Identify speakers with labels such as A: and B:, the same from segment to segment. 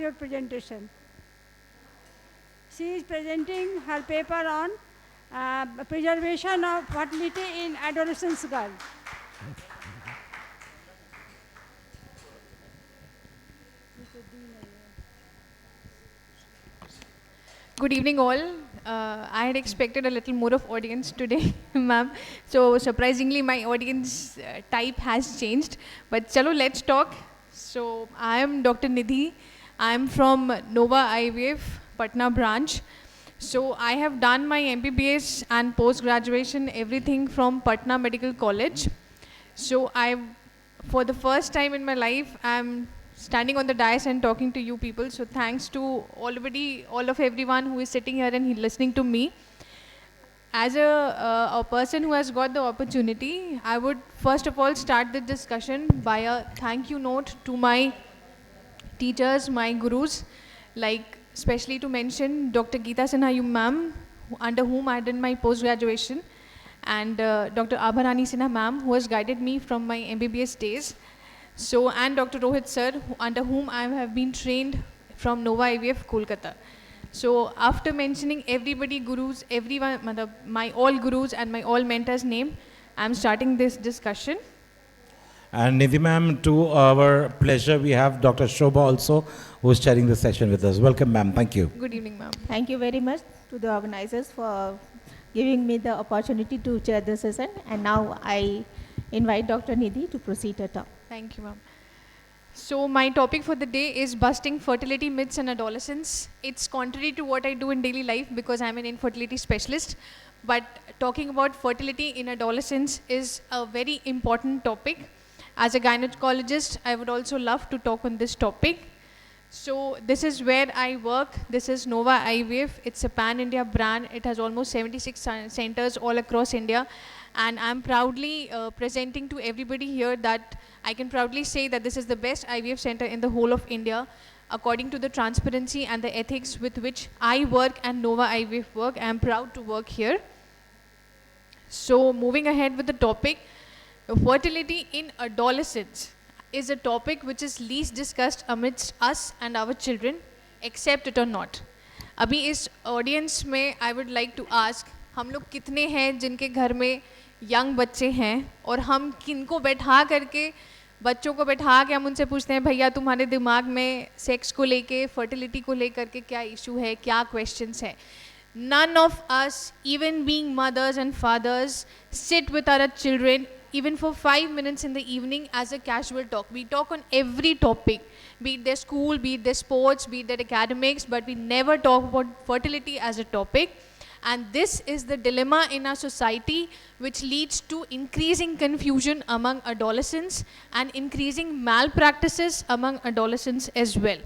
A: your presentation. She is presenting her paper on preservation of fertility in adolescent girl.
B: Good evening, all. I had expected a little more of audience today, ma'am. So surprisingly, my audience type has changed. But chalo, let's talk. So I am Dr. Nidhi. I am from Nova IVF, Patna branch. So I have done my MBBS and post-graduation, everything from Patna Medical College. So for the first time in my life, I'm standing on the dais and talking to you people. So thanks to all of everyone who is sitting here and listening to me. As a person who has got the opportunity, I would first of all start the discussion by a thank you note to my teachers, my gurus, like especially to mention Dr. Geeta Sinha ma'am, under whom I did my post-graduation, and Dr. Abharani Sinha ma'am, who has guided me from my MBBS days. So, and Dr. Rohit sir, under whom I have been trained from Nova IVF, Kolkata. So, after mentioning everybody, gurus, everyone, my all gurus and my all mentors' name, I am starting this discussion.
C: And Nidhi ma'am, to our pleasure, we have Dr. Shobha also, who is chairing the session with us. Welcome, ma'am. Thank you.
B: Good evening, ma'am.
D: Thank you very much to the organizers for giving me the opportunity to chair the session. And now I invite Dr. Nidhi to proceed her talk.
B: Thank you, ma'am. So my topic for the day is busting fertility myths in adolescence. It's contrary to what I do in daily life because I'm an infertility specialist. But talking about fertility in adolescence is a very important topic. As a gynecologist, I would also love to talk on this topic. So this is where I work. This is Nova IVF. It's a pan-India brand. It has almost 76 centers all across India. And I'm proudly presenting to everybody here that I can proudly say that this is the best IVF center in the whole of India, according to the transparency and the ethics with which I work and Nova IVF work. I'm proud to work here. So moving ahead with the topic, fertility in adolescence is a topic which is least discussed amidst us and our children, accept it or not. अभी इस audience में I would like to ask, हम लोग कितने हैं जिनके घर में यंग बच्चे हैं और हम किनको बैठा करके बच्चों को बैठा के हम उनसे पूछते हैं भैया तुम्हारे दिमाग में सेक्स को लेके फर्टिलिटी को लेकर के क्या इशू है, क्या क्वेश्चंस है. None of us, even being mothers and fathers, sit with our children even for 5 minutes in the evening as a casual talk. We talk on every topic, be it their school, be it their sports, be it their academics, but we never talk about fertility as a topic. And this is the dilemma in our society which leads to increasing confusion among adolescents and increasing malpractices among adolescents as well.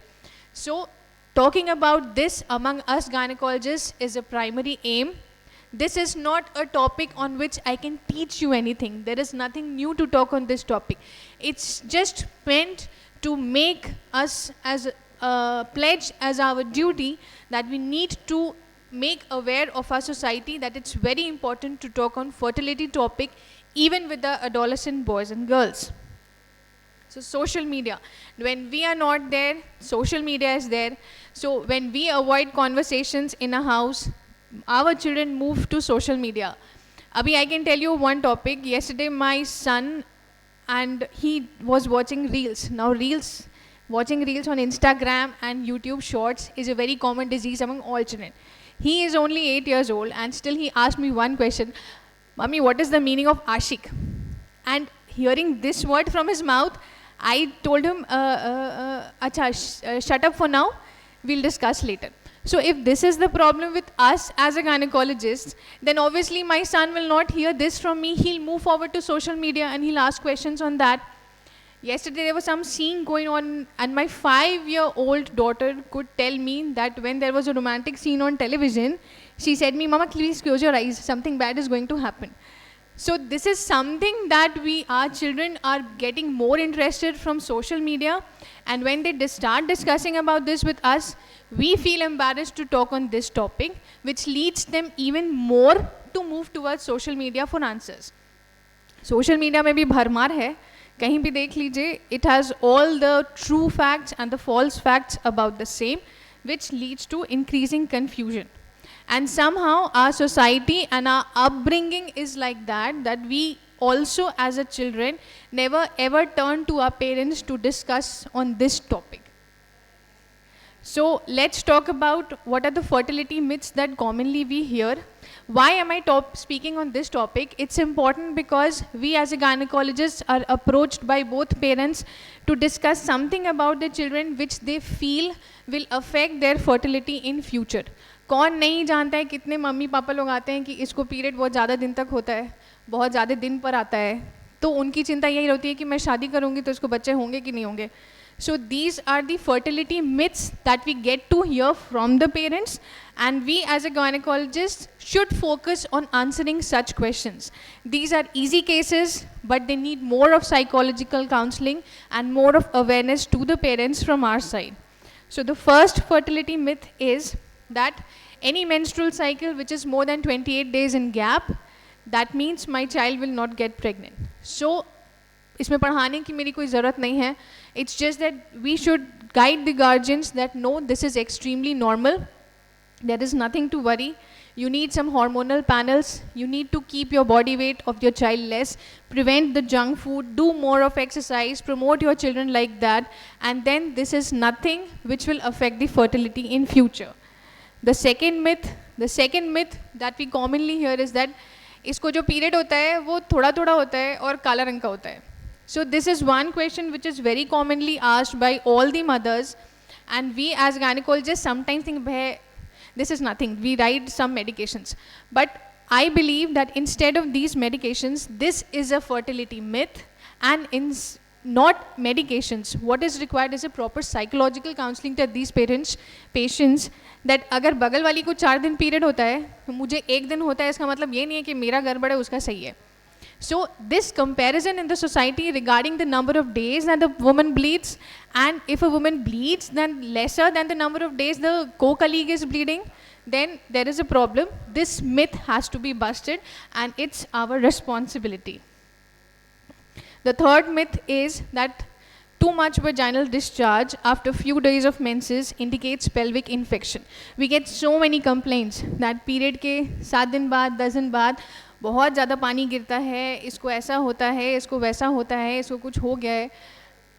B: So talking about this among us gynecologists is a primary aim. This is not a topic on which I can teach you anything. There is nothing new to talk on this topic. It's just meant to make us as a pledge as our duty that we need to make aware of our society that it's very important to talk on fertility topic even with the adolescent boys and girls. So social media, when we are not there, social media is there. So when we avoid conversations in a house, our children move to social media. Abhi, I can tell you one topic. Yesterday my son, and he was watching reels. Now watching reels on Instagram and YouTube shorts is a very common disease among all children. He is only 8 years old and still he asked me one question, Mummy, what is the meaning of Ashik? And hearing this word from his mouth, I told him, shut up for now, we'll discuss later. So if this is the problem with us as a gynecologist, then obviously my son will not hear this from me. He'll move forward to social media and he'll ask questions on that. Yesterday there was some scene going on and my 5-year-old daughter could tell me that when there was a romantic scene on television, she said me, Mama, please close your eyes, something bad is going to happen. So this is something that our children are getting more interested from social media, and when they start discussing about this with us, we feel embarrassed to talk on this topic, which leads them even more to move towards social media for answers. Social media में भी भरमार है, कहीं भी देख लीजिए, it has all the true facts and the false facts about the same, which leads to increasing confusion. And somehow our society and our upbringing is like that, that we also as a children never ever turn to our parents to discuss on this topic. So let's talk about what are the fertility myths that commonly we hear. Why am I speaking on this topic? It's important because we as a gynecologist are approached by both parents to discuss something about their children which they feel will affect their fertility in future. कौन नहीं जानता है, कितने mummy papa लोग आते हैं कि इसको पीरियड बहुत ज़्यादा दिन तक होता है, बहुत ज़्यादा दिन पर आता है, तो उनकी चिंता यही रहती है कि मैं शादी करूँगी तो इसको बच्चे होंगे कि नहीं होंगे. So these are the fertility myths that we get to hear from the parents, and we as a gynecologist should focus on answering such questions. These are easy cases, but they need more of psychological counseling and more of awareness to the parents from our side. So the first fertility myth is that any menstrual cycle which is more than 28 days in gap, that means my child will not get pregnant. So इसमें पढ़ाने की मेरी कोई ज़रूरत नहीं है. It's just that we should guide the guardians that no, this is extremely normal. There is nothing to worry. You need some hormonal panels. You need to keep your body weight of your child less. Prevent the junk food. Do more of exercise. Promote your children like that. And then this is nothing which will affect the fertility in future. The second myth that we commonly hear is that इसको जो period होता है वो थोड़ा थोड़ा होता है और काला रंग का होता है. So this is one question which is very commonly asked by all the mothers, and we as gynecologists sometimes think this is nothing, we write some medications. But I believe that instead of these medications, this is a fertility myth, and not medications. What is required is a proper psychological counseling to these patients that अगर बगल वाली को 4 दिन period होता है तो मुझे 1 दिन होता है, इसका मतलब ये नहीं है कि मेरा गड़बड़ है उसका सही है. So this comparison in the society regarding the number of days that the woman bleeds, and if a woman bleeds then lesser than the number of days the co-colleague is bleeding, then there is a problem. This myth has to be busted, and it's our responsibility. The third myth is that too much vaginal discharge after few days of menses indicates pelvic infection. We get so many complaints that period के 7 दिन बाद 10 दिन बाद बहुत ज़्यादा पानी गिरता है, इसको ऐसा होता है, इसको वैसा होता है, इसको कुछ हो गया है.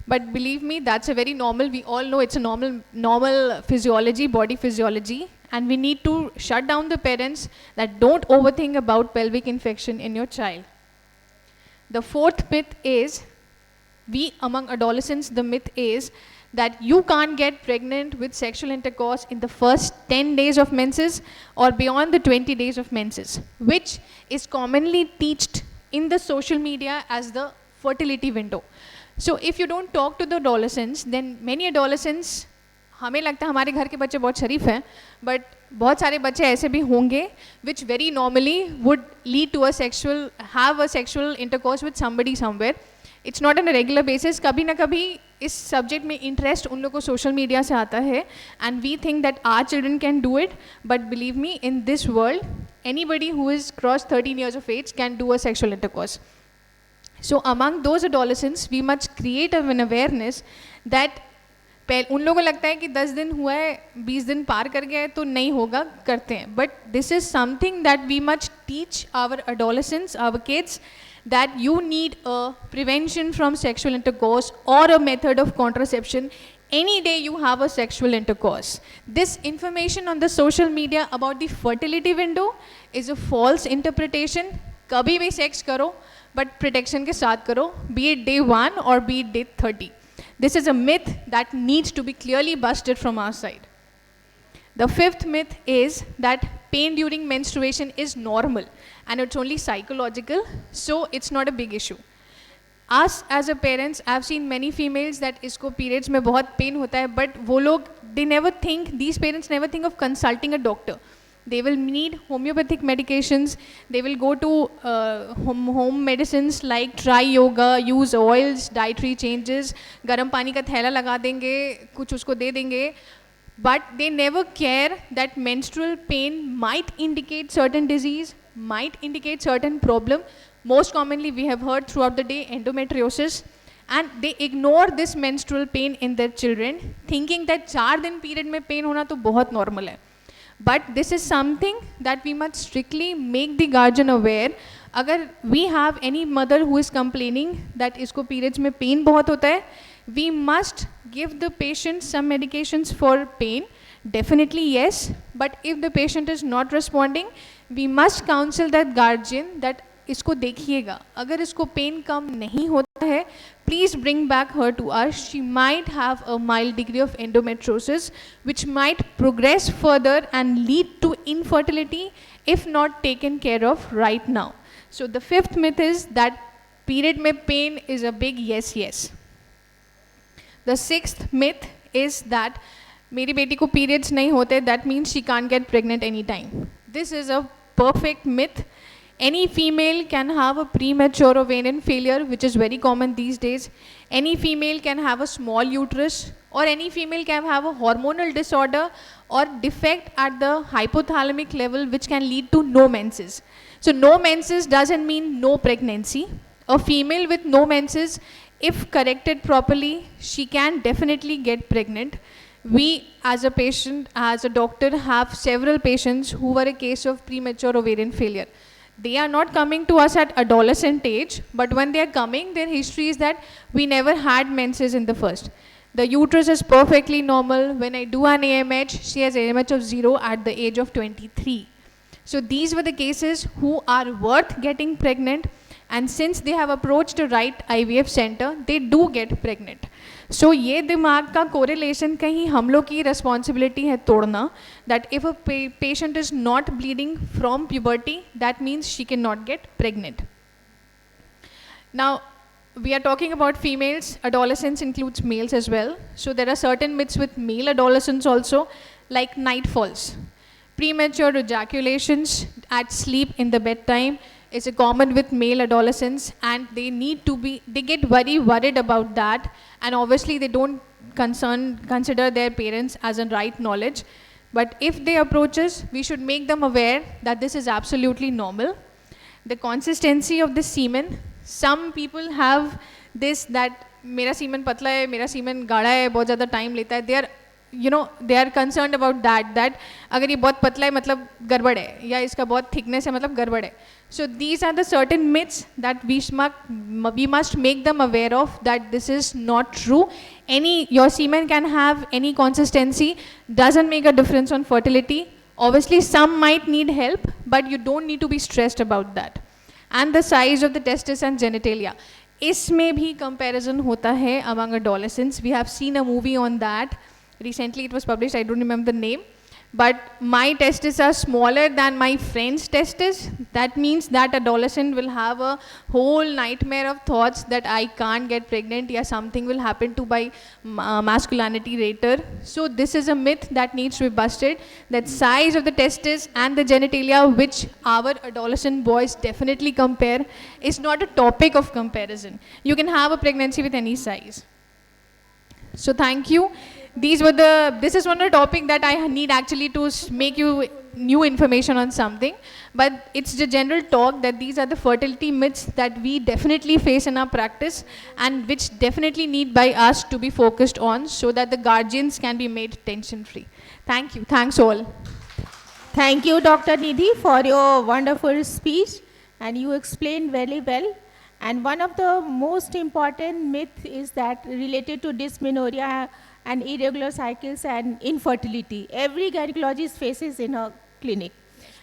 B: But believe me, that's a very normal, we all know it's a normal physiology, body physiology, and we need to shut down the parents that don't overthink about pelvic infection in your child. The fourth myth is, among adolescents, the myth is that you can't get pregnant with sexual intercourse in the first 10 days of menses or beyond the 20 days of menses, which is commonly taught in the social media as the fertility window. So if you don't talk to the adolescents, then many adolescents, हमें लगता है हमारे घर के बच्चे बहुत शरीफ हैं, but बहुत सारे बच्चे ऐसे भी होंगे which very normally would lead to have a sexual intercourse with somebody somewhere. It's not on a regular basis. कभी ना कभी इस subject में interest उन लोगों को social media से आता है, and we think that our children can do it, but believe me, in this world, anybody who is crossed 13 years of age can do a sexual intercourse. So among those adolescents, we must create an awareness that उन लोगों को लगता है कि 10 दिन हुआ है, 20 दिन पार कर गया है तो नहीं होगा, करते हैं. But this is something that we must teach our adolescents, our kids, that you need a prevention from sexual intercourse or a method of contraception any day you have a sexual intercourse. This information on the social media about the fertility window is a false interpretation. कभी भी sex करो, but protection के साथ करो, be it day 1 or be it day 30. This is a myth that needs to be clearly busted from our side. The fifth myth is that pain during menstruation is normal and it's only psychological, so it's not a big issue. Us as a parents, I've seen many females that इसको periods में बहुत pain होता है, but वो लोग, these parents never think of consulting a doctor. They will need homeopathic medications, they will go to home medicines like try yoga, use oils, dietary changes, गर्म पानी का थैला लगा देंगे, कुछ उसको दे देंगे, but they never care that menstrual pain might indicate certain disease, might indicate certain problem. Most commonly we have heard throughout the day endometriosis. and they ignore this menstrual pain in their children, thinking that 4 दिन period में pain होना तो बहुत normal है. But this is something that we must strictly make the guardian aware. अगर we have any mother who is complaining that इसको periods में pain बहुत होता है, we must give the patient some medications for pain. Definitely yes, but if the patient is not responding, we must counsel that guardian that इसको देखिएगा, अगर इसको pen कम नहीं होता है, please bring back her to us. She might have a mild degree of endometriosis which might progress further and lead to infertility if not taken care of right now. So the fifth myth is that period में pain is a big yes. The sixth myth is that मेरी बेटी को periods नहीं होते, that means she can't get pregnant anytime. This is a perfect myth. Any female can have a premature ovarian failure, which is very common these days. Any female can have a small uterus, or any female can have a hormonal disorder or defect at the hypothalamic level, which can lead to no menses. So no menses doesn't mean no pregnancy. A female with no menses, if corrected properly, she can definitely get pregnant. We as a patient, as a doctor, have several patients who were a case of premature ovarian failure. They are not coming to us at adolescent age, but when they are coming, their history is that we never had menses in the first. The uterus is perfectly normal. When I do an AMH, she has AMH of 0 at the age of 23. So these were the cases who are worth getting pregnant, and since they have approached the right IVF center, they do get pregnant. So ये दिमाग का correlation कहीं हम लोग की responsibility है तोड़ना, that if a patient is not bleeding from puberty, that means she cannot get pregnant. Now, we are talking about females. Adolescence includes males as well. So there are certain myths with male adolescents also, like night falls. Premature ejaculations at sleep in the bedtime is a common with male adolescents, and they get very worried about that, and obviously they don't consider their parents as a right knowledge. But if they approach us, we should make them aware that this is absolutely normal. The consistency of the semen, some people have this that मेरा semen पतला है, मेरा semen गाढ़ा है, बहुत ज़्यादा time लेता है. They are concerned about that अगर ये बहुत पतला है मतलब गड़बड़ है, या इसका बहुत thickness है मतलब गड़बड़ है. So these are the certain myths that we must make them aware of, that this is not true. Your semen can have any consistency, doesn't make a difference on fertility. Obviously some might need help, but you don't need to be stressed about that. And the size of the testis and genitalia, इसमें भी comparison होता है among adolescents. We have seen a movie on that. Recently it was published, I don't remember the name, but my testes are smaller than my friend's testes. That means that adolescent will have a whole nightmare of thoughts that I can't get pregnant, or something will happen to my masculinity later. So this is a myth that needs to be busted, that size of the testes and the genitalia, which our adolescent boys definitely compare, is not a topic of comparison. You can have a pregnancy with any size. So thank you. This is one of the topic that I need actually to make you new information on something, but it's the general talk that these are the fertility myths that we definitely face in our practice, and which definitely need by us to be focused on, so that the guardians can be made tension free. Thank you. Thanks all.
D: Thank you, Dr. Nidhi, for your wonderful speech, and you explained very well. And one of the most important myth is that related to dysmenorrhea and irregular cycles and infertility. Every gynecologist faces in a clinic,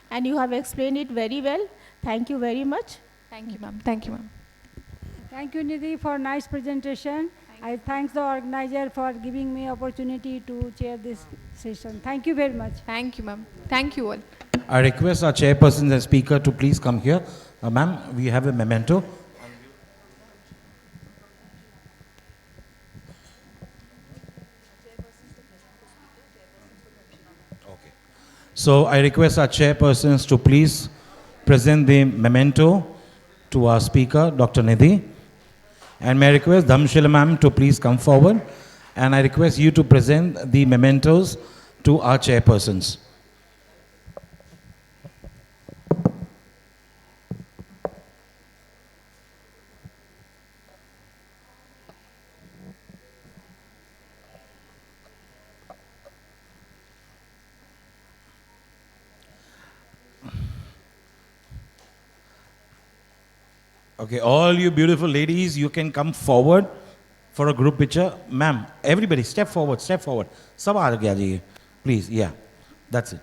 D: and you have explained it very well. Thank you very much.
B: Thank you, ma'am. Thank you, ma'am.
A: Thank you, Nidhi, for nice presentation. I thank the organizer for giving me opportunity to chair this session. Thank you very much.
B: Thank you, ma'am. Thank you all.
C: I request our chairperson and speaker to please come here. Ma'am, we have a memento. So I request our chairpersons to please present the memento to our speaker, Dr. Nidhi. And may I request Dhamshila ma'am to please come forward. And I request you to present the mementos to our chairpersons. Okay, all you beautiful ladies, you can come forward for a group picture. Ma'am, everybody, step forward, step forward. Sab aage aa jaiye. Please, yeah, that's it.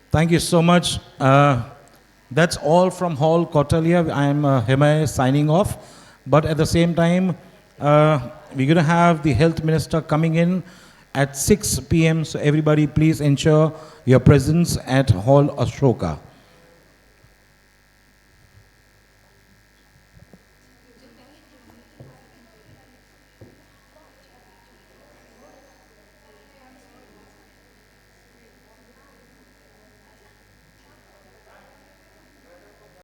C: Thank you so much. That's all from Hall Kotalia. I'm Himay signing off. But at the same time, we're going to have the health minister coming in at 6 p.m. So everybody please ensure your presence at Hall Ashoka.